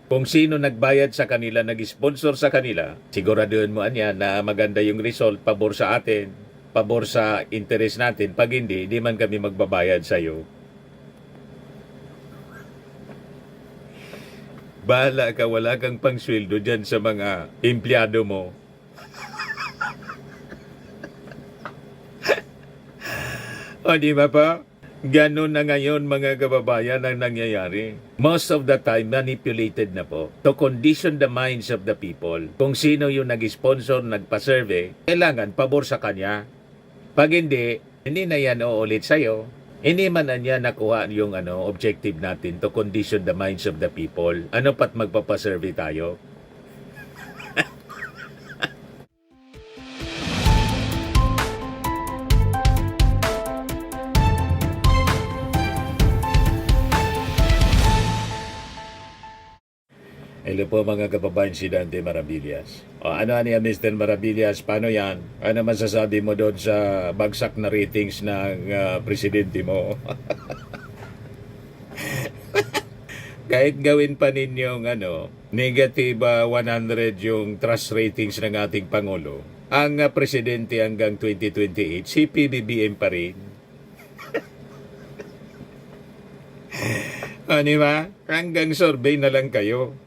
Kung sino nagbayad sa kanila, nag-sponsor sa kanila, siguraduhin mo anya na maganda yung result, pabor sa atin, pabor sa interest natin. Pag hindi, di man kami magbabayad sa iyo. Bahala ka, wala kang pangsweldo dyan sa mga empleyado mo. O di ba pa? Ganun na ngayon mga kababayan ang nangyayari. Most of the time, manipulated na po to condition the minds of the people. Kung sino yung nag-sponsor, nagpa-survey, kailangan pabor sa kanya. Pag hindi na yan uulit sa'yo. Hindi man niya nakuha yung objective natin to condition the minds of the people. Ano pat magpapasurvey tayo? Hello po mga kababayan, si Dante Maravillas. O ano niya Mr. Maravillas, paano yan? Ano masasabi mo doon sa bagsak na ratings ng presidente mo? Kahit gawin pa ninyong negative 100 yung trust ratings ng ating Pangulo, ang presidente hanggang 2028, si PBBM pa rin. Ano ba? Hanggang survey na lang kayo.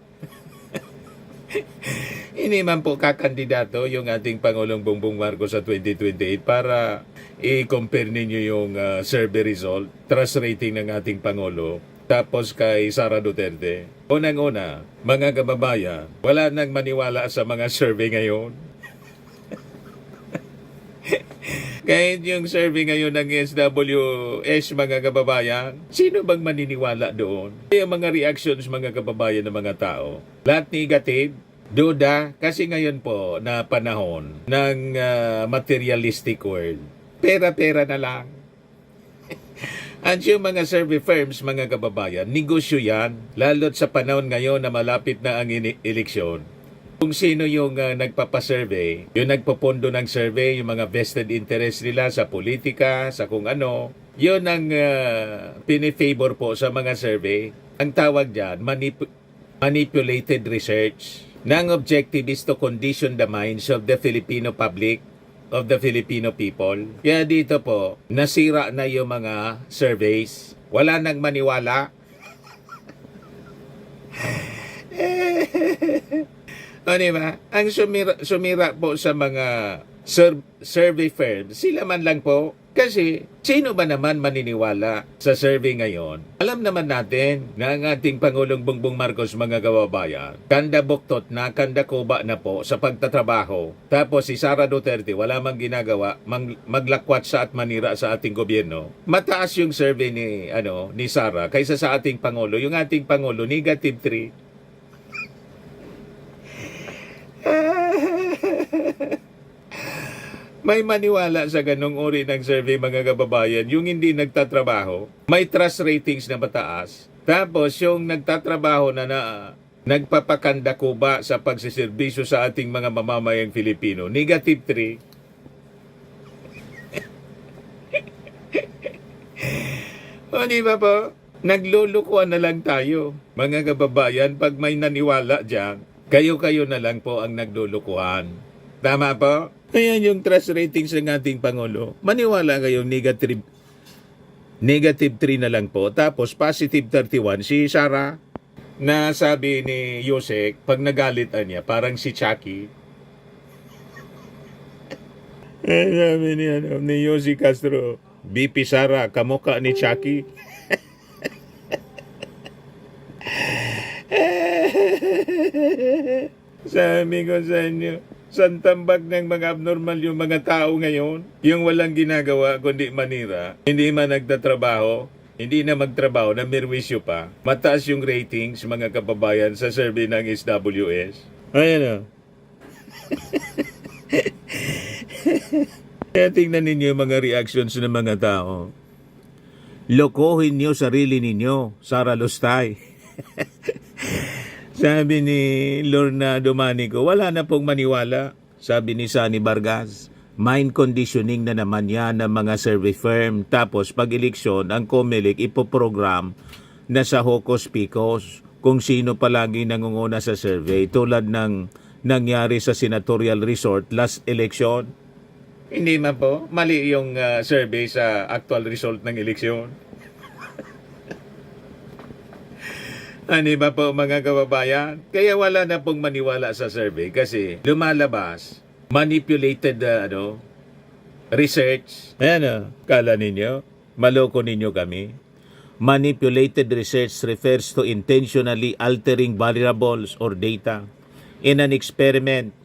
Hindi man po kakandidato yung ating Pangulong Bongbong Marcos sa 2028 para i-compare ninyo yung survey result, trust rating ng ating Pangulo, tapos kay Sara Duterte. Unang-una, mga kababayan, wala nang maniwala sa mga survey ngayon. Kahit yung survey ngayon ng SWS, mga kababayan, sino bang maniniwala doon? Yung mga reactions, mga kababayan ng mga tao, lahat negative, duda, kasi ngayon po na panahon ng materialistic world. Pera-pera na lang. At yung mga survey firms, mga kababayan, negosyo yan, lalo't sa panahon ngayon na malapit na ang eleksyon. Kung sino yung nagpapasurvey, yung nagpopondo ng survey, yung mga vested interest nila sa politika, sa kung ano, yun ang pinifavor po sa mga survey. Ang tawag dyan, manipulated research. Nang objective is to condition the minds of the Filipino public, of the Filipino people. Kaya dito po, nasira na yung mga surveys. Wala nang maniwala. O diba? Ang sumira po sa mga survey firms, sila man lang po. Kasi, sino ba naman maniniwala sa survey ngayon? Alam naman natin na ang ating Pangulong Bongbong Marcos, mga kababayan, kanda buktot na, kanda kuba na po sa pagtatrabaho. Tapos si Sara Duterte, wala mang ginagawa, maglakwat sa at manira sa ating gobyerno. Mataas yung survey ni Sara kaysa sa ating Pangulo. Yung ating Pangulo, negative 3. May maniwala sa ganong uri ng survey, mga kababayan, yung hindi nagtatrabaho, may trust ratings na mataas, tapos yung nagtatrabaho na nagpapakanda kuba sa pagsiservisyo sa ating mga mamamayang Filipino, negative 3. O di ba po? Naglulukuan na lang tayo, mga kababayan, pag may naniwala dyan, kayo-kayo na lang po ang naglulukuhan. Tama po? Kaya yung trust ratings ng ating Pangulo, maniwala kayong negative 3 na lang po. Tapos positive 31, si Sara, na sabi ni Yusek, pag nagalitan niya, parang si Chucky. Sabi ni Yossi Castro, BP Sara, kamukha ni Chucky. Sabi ko sa inyo, santambag ng mga abnormal yung mga tao ngayon, yung walang ginagawa kundi manira, hindi man nagtatrabaho, hindi na magtrabaho, na mirwisyo pa. Mataas yung ratings, mga kababayan, sa survey ng SWS. Ayan o. Kaya tingnan ninyo yung mga reactions ng mga tao. Lokohin niyo sarili ninyo, Sara Lustay. Sabi ni Lorna Domanico, wala na pong maniwala. Sabi ni Sunny Vargas, mind conditioning na naman yan ng mga survey firm. Tapos pag eleksyon, ang COMELEC ipoprogram na sa hocus picos. kung sino palagi nangunguna sa survey tulad ng nangyari sa senatorial resort last election. Hindi man po, mali yung survey sa actual result ng eleksyon. Ano ba po mga kababayan? Kaya wala na pong maniwala sa survey kasi lumalabas, manipulated research. Ayan kala ninyo, maloko ninyo kami. Manipulated research refers to intentionally altering variables or data in an experiment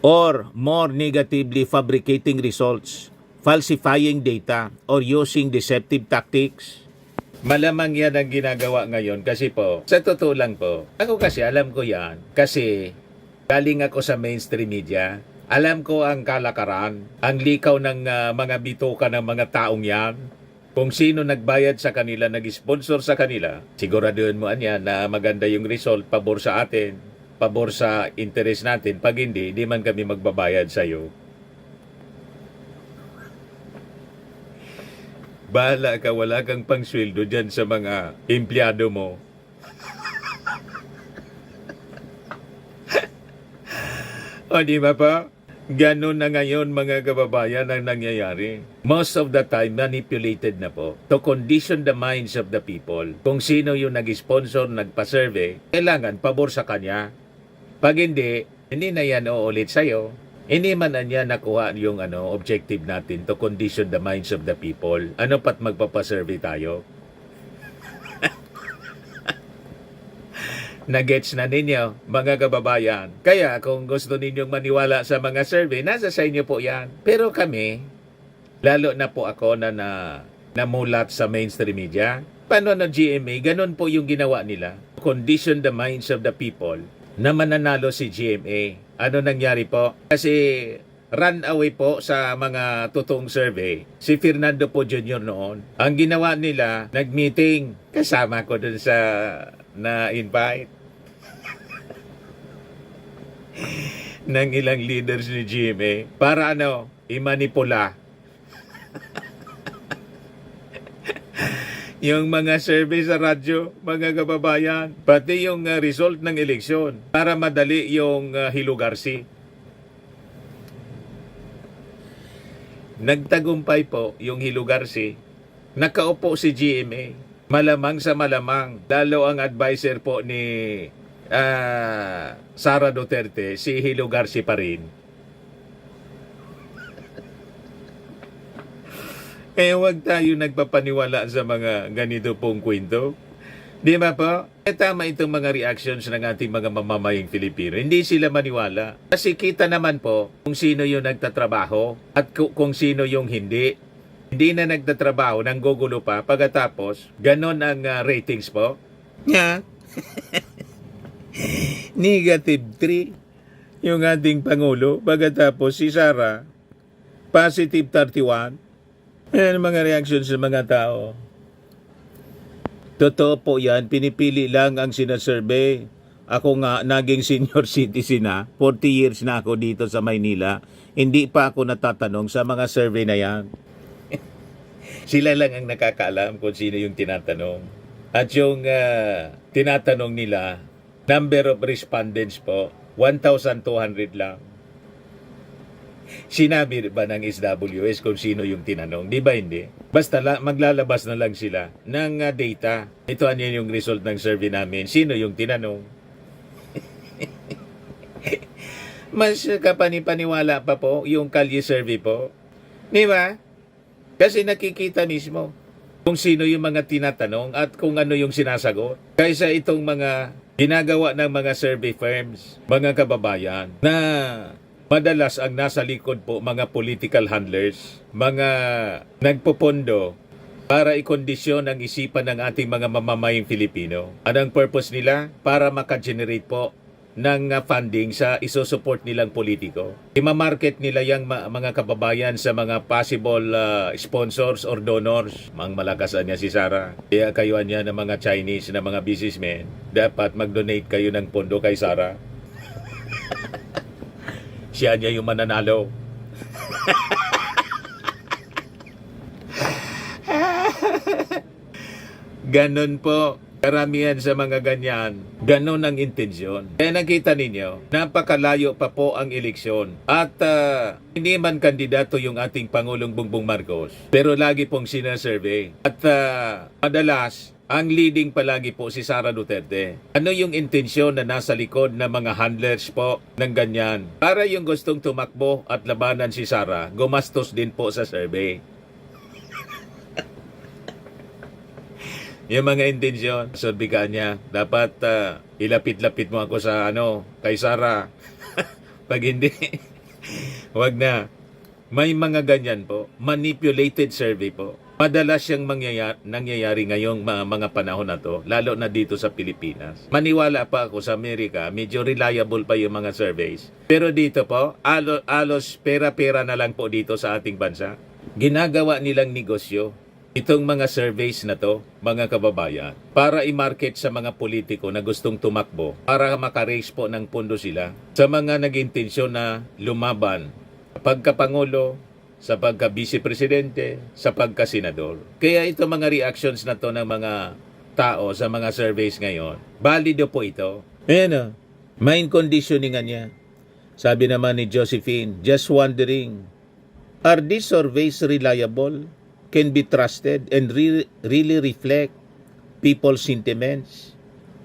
or more negatively fabricating results, falsifying data, or using deceptive tactics. Malamang yan ang ginagawa ngayon kasi po, sa totoo lang po, ako kasi alam ko yan kasi galing ako sa mainstream media. Alam ko ang kalakaran, ang likaw ng mga bituka ng mga taong yan. Kung sino nagbayad sa kanila, nag-sponsor sa kanila, siguraduhin mo yan na maganda yung result, pabor sa atin, pabor sa interest natin. Pag hindi, di man kami magbabayad sa iyo. Bahala ka, wala kang pangsweldo dyan sa mga empleyado mo. O di ba pa? Ganun na ngayon mga kababayan ang nangyayari. Most of the time, manipulated na po to condition the minds of the people. Kung sino yung nag-sponsor, nagpa-survey, kailangan pabor sa kanya. Pag hindi na yan uulit sa'yo. Hindi man niya nakuha yung objective natin to condition the minds of the people. Ano pat magpapasurvey tayo? Nagets na ninyo, mga kababayan. Kaya kung gusto ninyong maniwala sa mga survey, nasa sa inyo po yan. Pero kami, lalo na po ako na namulat sa mainstream media, paano ng GMA, ganun po yung ginawa nila. Condition the minds of the people na mananalo si GMA. Ano nangyari po? Kasi run away po sa mga totoong survey. Si Fernando po Jr. noon. Ang ginawa nila, nag-meeting. Kasama ko dun sa na-invite ng ilang leaders ni GMA para imanipula yung mga survey sa radyo, mga kababayan, pati yung result ng eleksyon para madali yung hilugarsi. Nagtagumpay po yung hilugarsi. Nakaupo si GMA. Malamang sa malamang, lalo ang advisor po ni Sara Duterte, si hilugarsi pa rin. Kaya huwag tayo nagpapaniwala sa mga ganito pong kwento. Di ba po? Tama itong mga reactions ng ating mga mamamayang Filipino. Hindi sila maniwala. Kasi kita naman po kung sino yung nagtatrabaho at kung sino yung hindi. Hindi na nagtatrabaho, nanggugulo pa. Pagkatapos, ganon ang ratings po. Yeah. -3 yung ating Pangulo. Pagkatapos si Sara, +31. Ayan ang mga reactions ng mga tao. Totoo po yan, pinipili lang ang sinasurvey. Ako nga, naging senior citizen na. 40 years na ako dito sa Maynila. Hindi pa ako natatanong sa mga survey na yan. Sila lang ang nakakaalam kung sino yung tinatanong. At yung tinatanong nila, number of respondents po, 1,200 lang. Sinabi ba ng SWS kung sino yung tinanong? Di ba hindi? Basta maglalabas na lang sila ng data. Ito yung result ng survey namin. Sino yung tinanong? Mas kapanipaniwala pa po yung Kalye survey po. Di ba? Kasi nakikita mismo kung sino yung mga tinatanong at kung ano yung sinasagot. Kaysa itong mga ginagawa ng mga survey firms, mga kababayan, na madalas ang nasa likod po mga political handlers, mga nagpopondo para ikondisyon ang isipan ng ating mga mamamayang Filipino. Anong purpose nila? Para makagenerate po ng funding sa isusupport nilang politiko. Imamarket nila yung mga kababayan sa mga possible sponsors or donors. Mang malakasan niya si Sara. Kaya kayo niya ng mga Chinese na mga businessmen, dapat mag-donate kayo ng pondo kay Sara. Siya niya yung mananalo. Ganon po. Karamihan sa mga ganyan, ganon ang intensyon. Kaya nakita ninyo, napakalayo pa po ang eleksyon. At hindi man kandidato yung ating Pangulong Bongbong Marcos, pero lagi pong sinasurvey. At madalas, ang leading palagi po si Sara Duterte. Ano yung intensyon na nasa likod ng mga handlers po ng ganyan? Para yung gustong tumakbo at labanan si Sara, gumastos din po sa survey. Yung mga intensyon, survey niya, dapat ilapit-lapit mo ako sa kay Sara. Pag hindi, wag na. May mga ganyan po, manipulated survey po. Madalas siyang nangyayari ngayong mga panahon na to, lalo na dito sa Pilipinas. Maniwala pa ako sa Amerika, medyo reliable pa yung mga surveys. Pero dito po, alos pera-pera na lang po dito sa ating bansa. Ginagawa nilang negosyo itong mga surveys na to, mga kababayan, para i-market sa mga politiko na gustong tumakbo, para makaraise po ng pondo sila sa mga nag-intensyon na lumaban pagkapangulo, sa pagka-vice-presidente, sa pagka-senador. Kaya ito mga reactions na to ng mga tao sa mga surveys ngayon, valido po ito. Ayan mind conditioning niya. Sabi naman ni Josephine, just wondering, are these surveys reliable, can be trusted, and really reflect people's sentiments?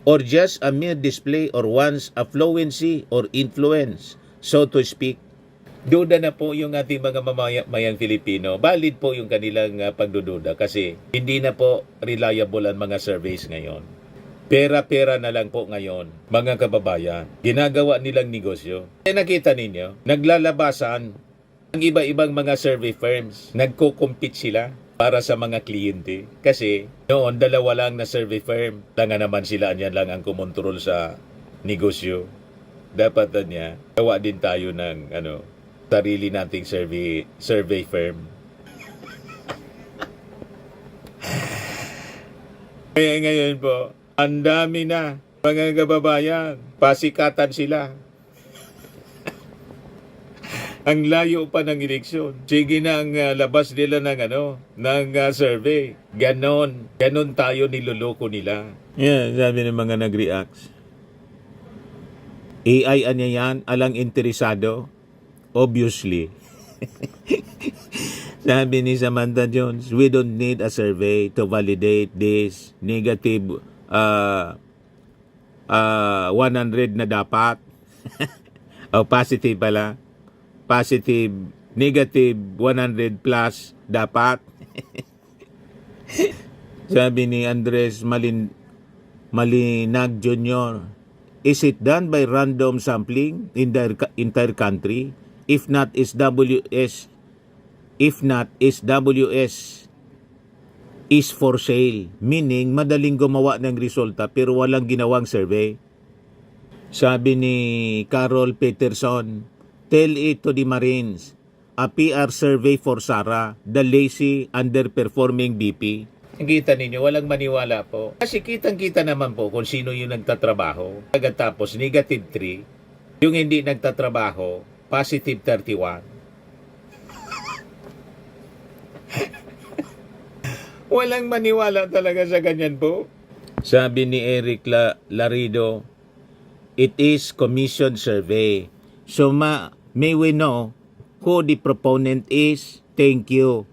Or just a mere display or one's affluency or influence, so to speak? Duda na po yung ating mga mamamayang Filipino. Valid po yung kanilang pagdududa kasi hindi na po reliable ang mga surveys ngayon. Pera-pera na lang po ngayon, mga kababayan. Ginagawa nilang negosyo. E nakita ninyo, naglalabasan ang iba-ibang mga survey firms. Nagko-compete sila para sa mga kliyente. Kasi noon, dalawa lang na survey firm. Tanga naman sila, yan lang ang kumontrol sa negosyo. Dapat niya, gawa din tayo ng sarili nating survey firm. Kaya ngayon po, ang dami na mga kababayan, pasikatan sila. Ang layo pa ng eleksyon. Sige na ang labas nila ng survey. Ganon tayo niloloko nila. Yeah, sabi ng mga nag-reacts. AI anya yan, alang interesado. Obviously. Sabi ni Samantha Jones, we don't need a survey to validate this negative 100 na dapat. O positive pala. Positive, negative 100 plus dapat. Sabi ni Andres Malinag Jr., is it done by random sampling in the entire country? If not, is WS is for sale. Meaning, madaling gumawa ng resulta pero walang ginawang survey. Sabi ni Carol Peterson, tell it to the Marines. A PR survey for Sara, the lazy, underperforming BP. Kita ninyo, walang maniwala po. Kasi kitang-kita naman po kung sino yung nagtatrabaho. Pagkatapos, negative 3. Yung hindi nagtatrabaho, positive 31. Walang maniwala talaga sa ganyan po. Sabi ni Eric Larido, it is commission survey. So may we know who the proponent is? Thank you.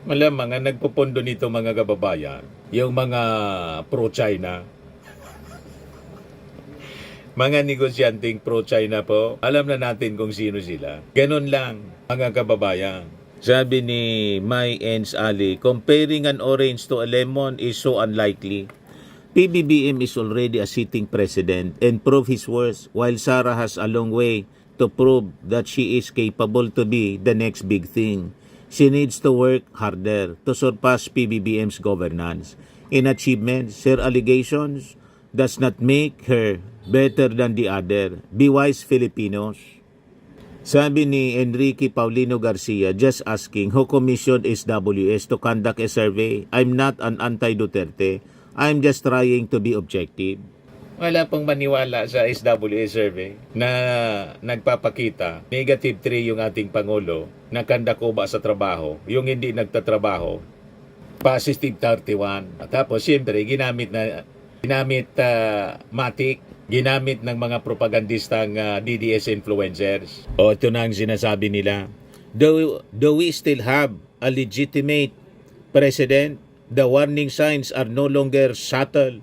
Malamang ang nagpupondo nito mga kababayan, yung mga pro-China. Mga negosyanteng pro-China po, alam na natin kung sino sila. Ganon lang, mga kababayan. Sabi ni Mai Ens Ali, comparing an orange to a lemon is so unlikely. PBBM is already a sitting president and prove his worth, while Sara has a long way to prove that she is capable to be the next big thing. She needs to work harder to surpass PBBM's governance. In achievements, her allegations does not make her better than the other. Be wise, Filipinos. Sabi ni Enrique Paulino Garcia, just asking, who commissioned SWS to conduct a survey? I'm not an anti-Duterte. I'm just trying to be objective. Wala pong maniwala sa SWS survey na nagpapakita negative 3 yung ating Pangulo, nakanda ko ba sa trabaho, yung hindi nagtatrabaho, positive 31. Tapos siyempre ginamit Matic, ginamit ng mga propagandistang DDS influencers. O ito na ang sinasabi nila. Do we still have a legitimate president? The warning signs are no longer subtle.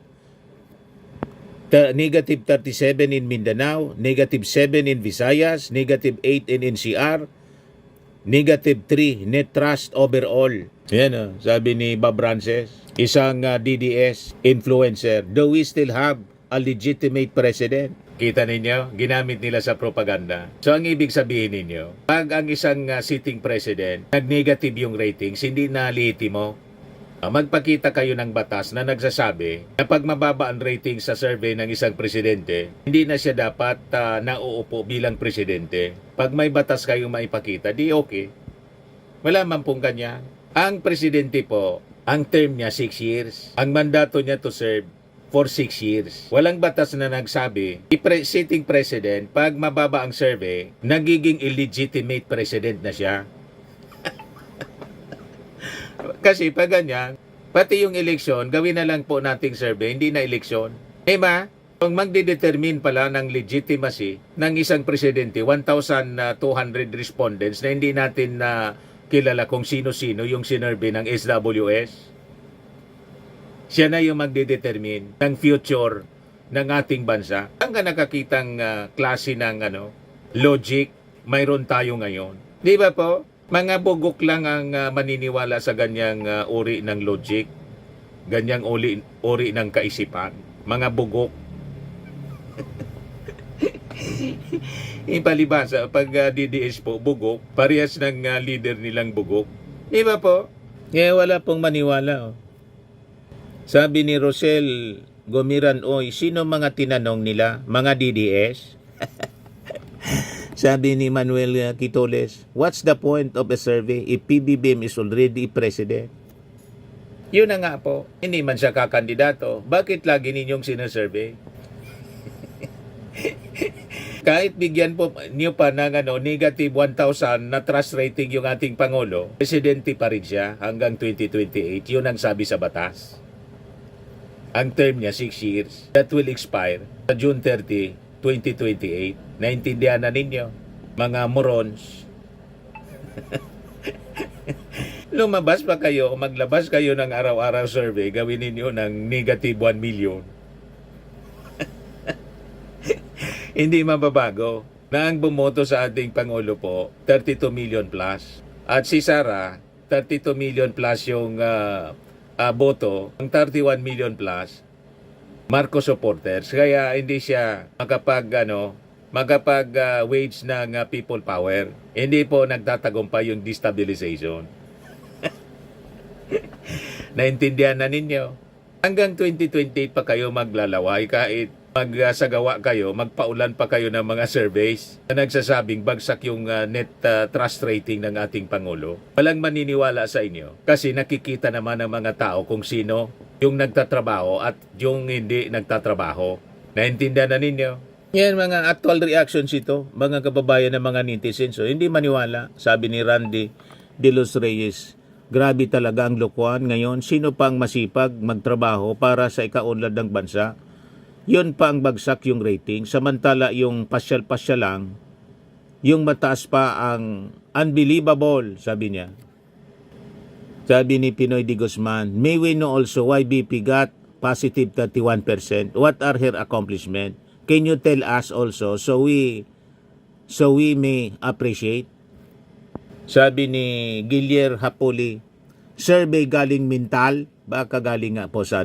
Negative 37 in Mindanao, negative 7 in Visayas, negative 8 in NCR, negative 3 net trust overall. Yan sabi ni Bob Rances, isang DDS influencer. Do we still have a legitimate president? Kita ninyo, ginamit nila sa propaganda. So ang ibig sabihin ninyo, pag ang isang sitting president, nag-negative yung ratings, hindi na mo. Magpakita kayo ng batas na nagsasabi na pag mababa ang rating sa survey ng isang presidente, hindi na siya dapat nauupo bilang presidente. Pag may batas kayong maipakita, di okay. Wala man pong ganyan. Ang presidente po, ang term niya 6 years. Ang mandato niya to serve for 6 years. Walang batas na nagsabi, sitting president, pag mababa ang survey, nagiging illegitimate president na siya. Kasi pag ganyan, pati yung eleksyon, gawin na lang po nating survey, hindi na eleksyon. Diba? Kung magdidetermine pala ng legitimacy ng isang presidente, 1,200 respondents na hindi natin kilala kung sino-sino yung sinurvey ng SWS, siya na yung magdidetermine ng future ng ating bansa. Ang nakakitang klase ng logic, mayroon tayo ngayon. Di ba po? Mga bugok lang ang maniniwala sa ganyang uri ng logic, ganyang uri ng kaisipan. Mga bugok. Ipalibasa, pag DDS po, bugok, parehas ng leader nilang bugok. Di ba po? Kaya wala pong maniwala. Sabi ni Rosel Gomiran, sino mga tinanong nila? Mga DDS? Sabi ni Manuel Quitoles, what's the point of a survey if PBBM is already president? Yun na nga po, hindi man siya kakandidato. Bakit lagi ninyong sinasurvey? Kahit bigyan po niyo pa ng negative 1,000 na trust rating yung ating Pangulo, presidente pa rin siya hanggang 2028. Yun ang sabi sa batas. Ang term niya 6 years. That will expire sa June 30, 2028. Naintindihan na ninyo, mga morons. Lumabas pa kayo, maglabas kayo ng araw-araw survey, gawin ninyo ng negative 1 million. Hindi mababago na ang bumoto sa ating Pangulo po, 32 million plus. At si Sara, 32 million plus yung boto, ang 31 million plus, Marcos supporters. Kaya hindi siya wage ng people power. Hindi po nagtatagumpay yung destabilization. Naintindihan na ninyo? Hanggang 2028 pa kayo maglalaway kahit magsagawa kayo, magpaulan pa kayo ng mga surveys na nagsasabing bagsak yung net trust rating ng ating Pangulo. Walang maniniwala sa inyo kasi nakikita naman ng mga tao kung sino yung nagtatrabaho at yung hindi nagtatrabaho. Naintindihan na ninyo? Yan mga actual reactions ito, mga kababayan ng mga netizens. So, hindi maniwala, sabi ni Randy De Los Reyes. Grabe talaga ang lokohan ngayon. Sino pang masipag magtrabaho para sa ikaunlad ng bansa? Yun pa ang bagsak yung rating. Samantala yung pasyal-pasyal lang, yung mataas pa ang unbelievable, sabi niya. Sabi ni Pinoy de Guzman, may we know also why BP got positive 31%? What are her accomplishments? Can you tell us also so we may appreciate? Sabi ni Gilier Hapuli, survey galing Mintal, baka galing nga po sa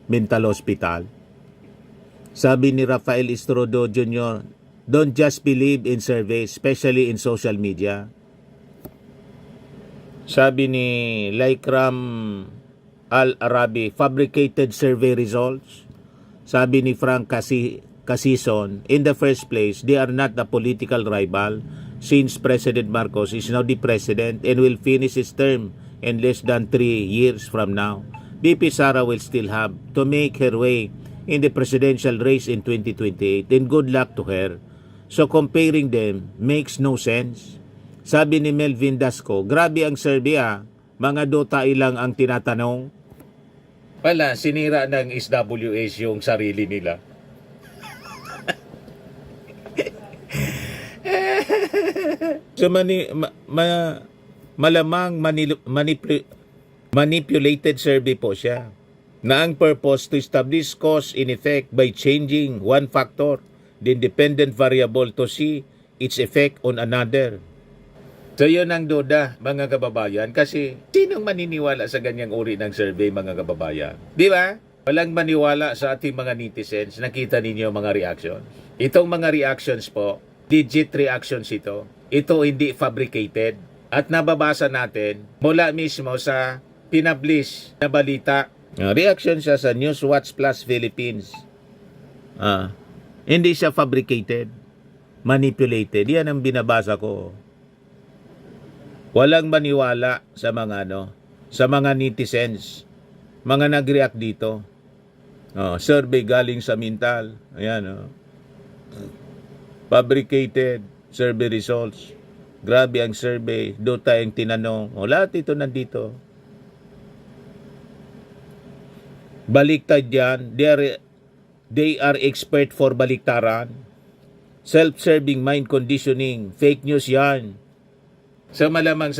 Mintal Hospital. Sabi ni Rafael Istrodo Jr., don't just believe in surveys, especially in social media. Sabi ni Laikram Al-Arabi, fabricated survey results. Sabi ni Frank Casison, in the first place, they are not a political rival since President Marcos is now the president and will finish his term in less than 3 years from now. BP Sara will still have to make her way in the presidential race in 2028 and good luck to her. So comparing them makes no sense. Sabi ni Melvin Dasco, grabe ang survey mga dota ilang ang tinatanong. Wala, sinira ng SWS yung sarili nila. So malamang manipulated survey po siya na ang purpose to establish cause in effect by changing one factor, the independent variable, to see its effect on another. So yun ang duda, mga kababayan, kasi sinong maniniwala sa ganyang uri ng survey, mga kababayan? Di ba? Walang maniwala sa ating mga netizens. Nakita ninyo mga reactions. Itong mga reactions po, legit reactions ito. Ito hindi fabricated. At nababasa natin mula mismo sa pinablish na balita. Reaction siya sa Newswatch Plus Philippines. Hindi siya fabricated, manipulated. Yan ang binabasa ko. Walang maniwala sa mga sa mga netizens, mga nag-react dito. Survey galing sa Mintal. Ayan, fabricated survey results. Grabe ang survey, dota yung tinanong. Lahat ito nandito. Baliktad yan. They are expert for baliktaran. Self-serving mind conditioning. Fake news yan. Sa malamang,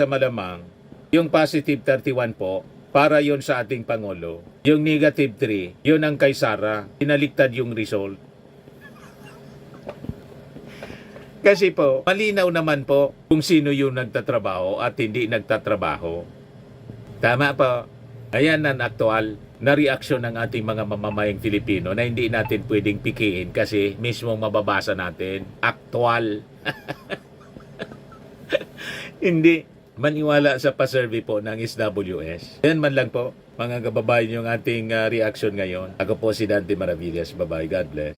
yung positive 31 po, para yon sa ating Pangulo. Yung negative 3, yun ang kay Sara. Pinaliktad yung result. Kasi po, malinaw naman po kung sino yung nagtatrabaho at hindi nagtatrabaho. Tama po. Ayan ang aktual na reaksyon ng ating mga mamamayang Filipino na hindi natin pwedeng pikiin kasi mismo mababasa natin. Aktual. Hindi maniwala sa pa-survey po ng SWS. Yan man lang po, mga kababayan, yung ating reaction ngayon. Ako po si Dante Maravillas. Bye-bye. God bless.